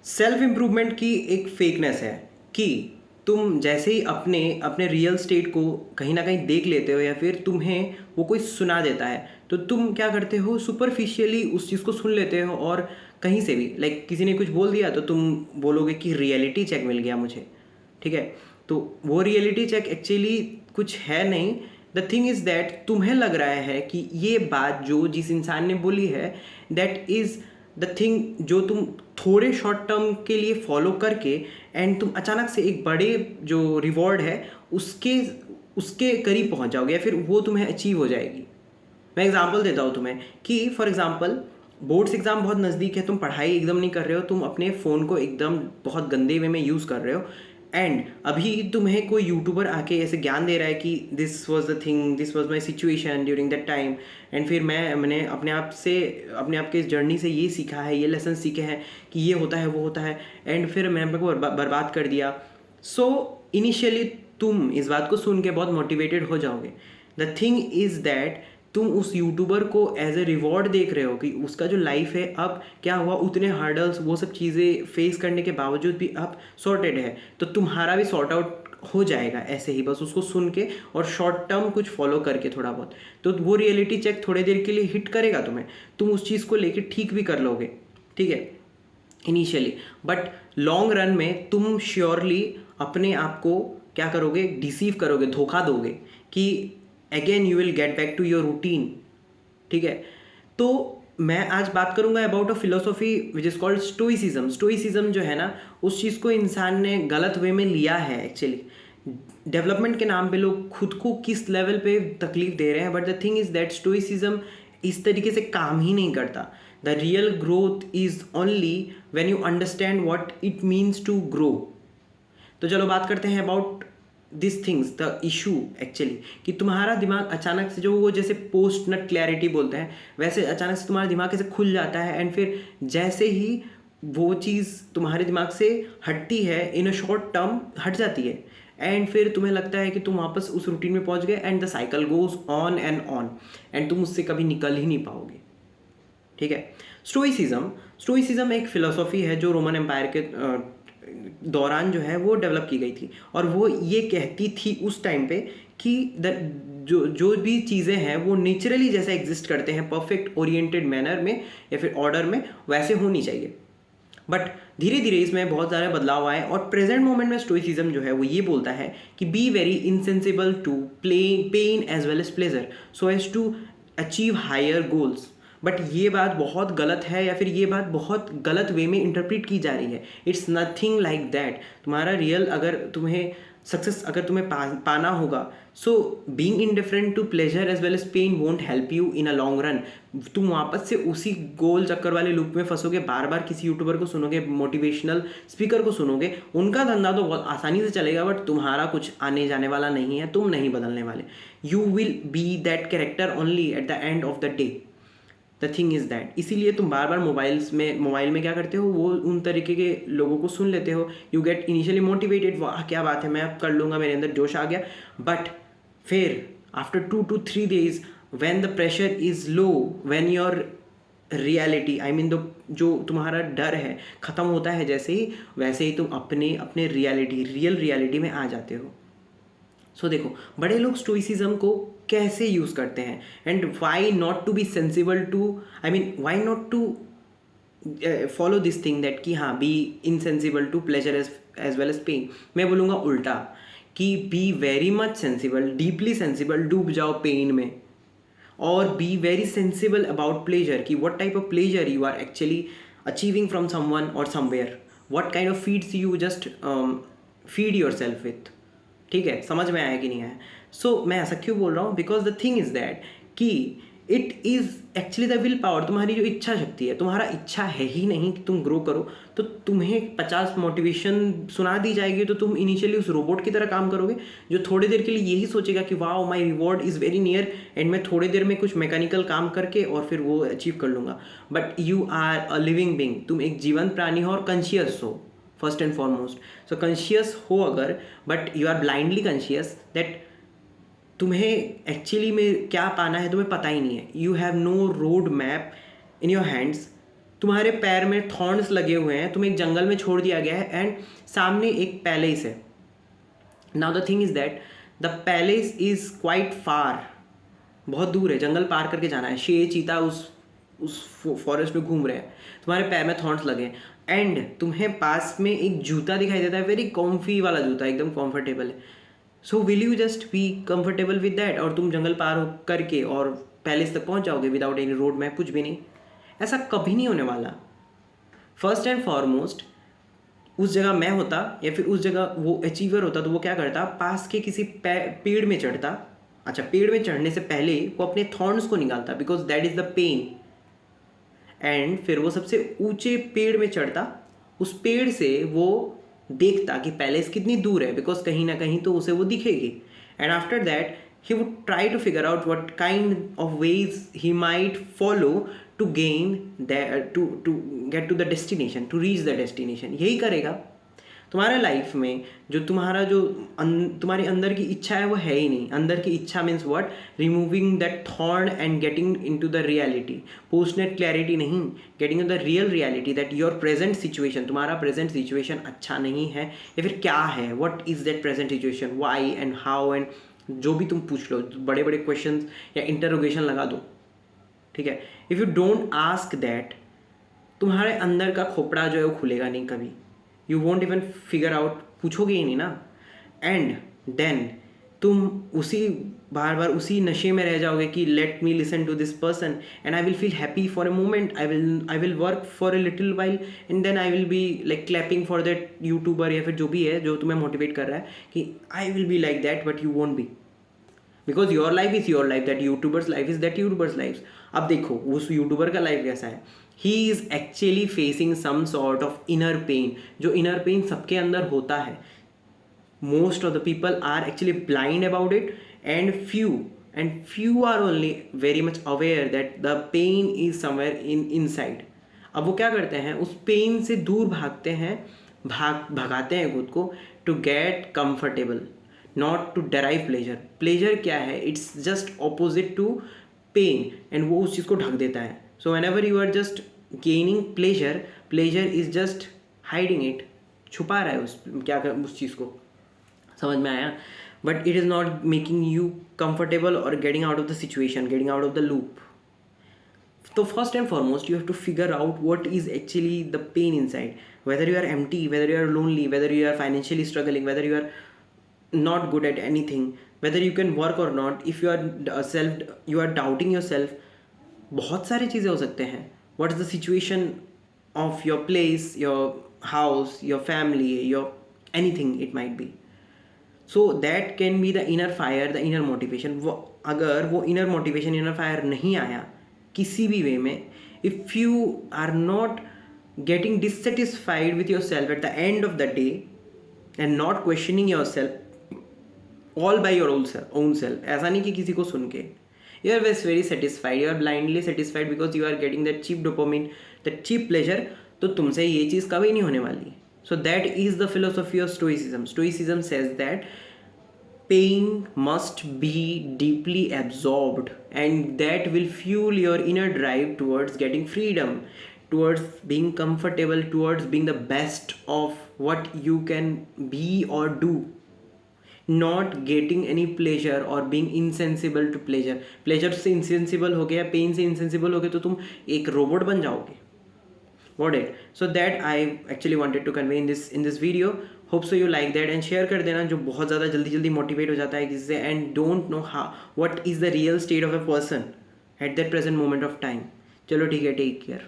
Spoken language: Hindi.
सेल्फ इम्प्रूवमेंट की एक फेकनेस है कि तुम जैसे ही अपने अपने रियल स्टेट को कहीं ना कहीं देख लेते हो या फिर तुम्हें वो कोई सुना देता है तो तुम क्या करते हो, सुपरफिशियली उस चीज़ को सुन लेते हो और कहीं से भी लाइक किसी ने कुछ बोल दिया तो तुम बोलोगे कि रियलिटी चेक मिल गया मुझे। ठीक है, तो वो रियलिटी चेक एक्चुअली कुछ है नहीं। द थिंग इज़ दैट तुम्हें लग रहा है कि ये बात जो जिस इंसान ने बोली है दैट इज़ द थिंग जो तुम थोड़े शॉर्ट टर्म के लिए फॉलो करके एंड तुम अचानक से एक बड़े जो रिवॉर्ड है उसके उसके करीब पहुंच जाओगे या फिर वो तुम्हें अचीव हो जाएगी। मैं एग्जांपल देता हूँ तुम्हें कि फॉर एग्जांपल बोर्ड्स एग्ज़ाम बहुत नज़दीक है, तुम पढ़ाई एकदम नहीं कर रहे हो, तुम अपने फ़ोन को एकदम बहुत गंदे वे में यूज़ कर रहे हो एंड अभी तुम्हें कोई यूट्यूबर आके ऐसे ज्ञान दे रहा है कि this was the thing, this was my situation during that time and फिर मैंने अपने आप के इस जर्नी से ये सीखा है, ये लेसन सीखे हैं कि ये होता है वो होता है एंड फिर मैंने अपने को बर्बाद कर दिया। सो इनिशियली तुम इस बात को सुन के बहुत मोटिवेटेड हो जाओगे। द थिंग इज़ दैट तुम उस यूट्यूबर को एज ए रिवॉर्ड देख रहे हो कि उसका जो लाइफ है अब क्या हुआ, उतने हार्डल्स वो सब चीज़ें फेस करने के बावजूद भी अब सॉर्टेड है, तो तुम्हारा भी सॉर्ट आउट हो जाएगा ऐसे ही बस उसको सुन के और शॉर्ट टर्म कुछ फॉलो करके थोड़ा बहुत। तो वो रियलिटी चेक थोड़ी देर के लिए हिट करेगा तुम्हें, तुम उस चीज़ को लेके ठीक भी कर लोगे। ठीक है इनिशियली, बट लॉन्ग रन में तुम श्योरली अपने आप को क्या करोगे, डिसीव करोगे, धोखा दोगे कि again you will get back to your routine. ठीक है, तो मैं आज बात करूंगा about a philosophy which is called stoicism. Stoicism जो है ना, उस चीज़ को इंसान ने गलत वे में लिया है एक्चुअली। डेवलपमेंट के नाम पे लोग खुद को किस लेवल पे तकलीफ दे रहे हैं, but the thing is that stoicism इस तरीके से काम ही नहीं करता। The real growth is only when you understand what it means to grow. तो चलो बात करते हैं about this things, the issue actually कि तुम्हारा दिमाग अचानक से जो वो जैसे पोस्ट नट क्लैरिटी बोलते हैं वैसे अचानक से तुम्हारा दिमाग ऐसे खुल जाता है एंड फिर जैसे ही वो चीज़ तुम्हारे दिमाग से हटती है इन अ शॉर्ट टर्म हट जाती है एंड फिर तुम्हें लगता है कि तुम वापस उस रूटीन में पहुंच गए and the cycle goes on and तुम उससे कभी निकल ही नहीं पाओगे। ठीक है, स्टोइसिज्म एक फिलोसॉफी है जो रोमन एम्पायर के दौरान जो है वो डेवलप की गई थी और वो ये कहती थी उस टाइम पे कि जो भी चीज़ें हैं वो नेचुरली जैसे एग्जिस्ट करते हैं परफेक्ट ओरिएंटेड मैनर में या फिर ऑर्डर में वैसे होनी चाहिए। बट धीरे धीरे इसमें बहुत सारे बदलाव आए और प्रेजेंट मोमेंट में स्टोइसिज्म जो है वो ये बोलता है कि be very insensible to pain as well as pleasure so as to achieve higher goals. But ये बात बहुत गलत है या फिर ये बात बहुत गलत वे में इंटरप्रेट की जा रही है। It's nothing like that. तुम्हारा रियल अगर तुम्हें सक्सेस अगर तुम्हें पाना होगा, so being indifferent to pleasure as well as pain won't help you in a long run. तुम वापस से उसी गोल चक्कर वाले लूप में फंसोगे, बार बार किसी यूट्यूबर को सुनोगे, मोटिवेशनल स्पीकर को सुनोगे, उनका धंधा तो बहुत आसानी से चलेगा बट तुम्हारा कुछ आने जाने वाला नहीं है, तुम नहीं बदलने वाले। You will be that character only at the end of the day. The thing is that इसीलिए तुम बार बार मोबाइल में क्या करते हो, वो उन तरीके के लोगों को सुन लेते हो। यू गेट इनिशियली मोटिवेटेड, वाह क्या बात है मैं अब कर लूँगा, मेरे अंदर जोश आ गया। बट फिर after 2 to 3 days when the pressure is low, when your reality I mean the जो तुम्हारा डर है ख़त्म होता है जैसे ही, वैसे ही तुम अपने अपने रियल रियलिटी में आ जाते हो। सो देखो बड़े लोग स्टोइसिज्म को कैसे यूज़ करते हैं and why not to be sensible to, I mean why not to follow this thing that कि हाँ be insensible to pleasure as well as pain. मैं बोलूँगा उल्टा कि be very much sensible, deeply sensible, डूब जाओ पेन में, और be very sensible about pleasure कि what type of pleasure you are actually achieving from someone और somewhere, what kind of feeds you just feed your self with. ठीक है, समझ में आया कि नहीं आया? सो मैं ऐसा क्यों बोल रहा हूँ, because the thing is that कि it is actually the will power. तुम्हारी जो इच्छा शक्ति है, तुम्हारा इच्छा है ही नहीं कि तुम ग्रो करो, तो तुम्हें 50 मोटिवेशन सुना दी जाएगी तो तुम इनिशियली उस रोबोट की तरह काम करोगे जो थोड़ी देर के लिए यही सोचेगा कि wow my reward is very near and मैं थोड़ी देर में कुछ मैकेनिकल काम करके और फिर वो अचीव कर लूँगा। But you are a living being, तुम एक जीवंत प्राणी हो और कॉन्शियस हो first and foremost. So conscious हो अगर, but you are blindly conscious that तुम्हें एक्चुअली में क्या पाना है तुम्हें पता ही नहीं है। You have no road map in your hands. तुम्हारे पैर में थॉर्न्स लगे हुए हैं, तुम्हें एक जंगल में छोड़ दिया गया है एंड सामने एक पैलेस है. Now the thing is that the palace is quite far, बहुत दूर है, जंगल पार करके जाना है. शेर चीता उस फॉरेस्ट में घूम रहे हैं, तुम्हारे पैर में थॉर्न्स लगे एंड तुम्हें पास में एक जूता दिखाई देता है, वेरी कॉम्फी वाला जूता, एकदम कंफर्टेबल है. So will you just be comfortable with that, और तुम जंगल पार करके और पैलेस तक पहुंच जाओगे विदाउट एनी रोड मैप, कुछ भी नहीं. ऐसा कभी नहीं होने वाला. फर्स्ट एंड फॉरमोस्ट, उस जगह मैं होता या फिर उस जगह वो अचीवर होता तो वो क्या करता, पास के किसी पेड़ में चढ़ता. अच्छा, पेड़ में चढ़ने से पहले वो अपने थॉर्न्स को निकालता, because that is the pain. And फिर वो सबसे ऊंचे पेड़ में चढ़ता, उस पेड़ से वो देखता कि पैलेस कितनी दूर है, बिकॉज कहीं ना कहीं तो उसे वो दिखेगी. And after that he would try to figure out what kind of ways he might follow to gain to get to the destination, to reach the destination. यही करेगा. तुम्हारे लाइफ में जो तुम्हारी अंदर की इच्छा है वो है ही नहीं. अंदर की इच्छा means what, removing that thorn and getting into the reality. पोस्टनेट क्लैरिटी नहीं, getting in the real reality that your present situation, तुम्हारा प्रेजेंट सिचुएशन अच्छा नहीं है या फिर क्या है, what is that present situation, why and how and जो भी तुम पूछ लो, बड़े बड़े क्वेश्चंस या इंटरोगेशन लगा दो. ठीक है. If you don't ask that, तुम्हारे अंदर का खोपड़ा जो है वो खुलेगा नहीं कभी. You won't even figure out, पूछोगे ही नहीं ना. एंड देन तुम बार बार उसी नशे में रह जाओगे कि let me listen to this person and I will feel happy for a moment, I will work for a little while and then I will be like clapping for that YouTuber या फिर जो भी है जो तुम्हें मोटिवेट कर रहा है कि I will be like that, but you won't be, because your life is your life, that YouTuber's life is that YouTuber's life. अब देखो उस यूट्यूबर का लाइफ कैसा है, he is actually facing some sort of inner pain. जो इनर पेन सबके अंदर होता है, most of the people are actually blind about it, and few are only very much aware that the pain is somewhere inside. अब वो क्या करते हैं, उस पेन से दूर भागते हैं, भगाते हैं खुद को to get comfortable, not to derive pleasure. Pleasure क्या है, it's just opposite to pain, and वो उस चीज़ को ढक देता है. So whenever you are just gaining pleasure is just hiding it, छुपा रहा है उस चीज़ को. समझ में आया. But it is not making you comfortable और getting out of the situation, getting out of the loop. तो first and foremost you have to figure out what is actually the pain inside, whether you are empty, whether you are lonely, whether you are financially struggling, whether you are not good at anything, whether you can work or not, if you are doubting yourself. बहुत सारी चीज़ें हो सकते हैं. what is the situation of your place, your house, your family, your anything it might be. so that can be the inner fire, the inner motivation. अगर वो inner motivation, inner fire नहीं आया किसी भी वे में, if you are not getting dissatisfied with yourself at the end of the day and not questioning yourself all by your own self, ऐसा नहीं कि किसी को सुन के, you are very satisfied, you are blindly satisfied because you are getting that cheap dopamine, that cheap pleasure, तो तुमसे ये चीज़ कभी नहीं होने वाली. So that is the philosophy of stoicism. Stoicism says that pain must be deeply absorbed, and that will fuel your inner drive towards getting freedom, towards being comfortable, towards being the best of what you can be or do. Not getting any pleasure or being insensible to pleasure. Pleasure से insensible हो गया, pain से insensible हो गए तो तुम एक robot बन जाओगे. Got it? So that I actually wanted to convey in this video. Hope so you like that, and share कर देना जो बहुत ज़्यादा जल्दी मोटिवेट हो जाता है किसी से and don't know what is the real state of a person at that present moment of time. चलो ठीक है, take care.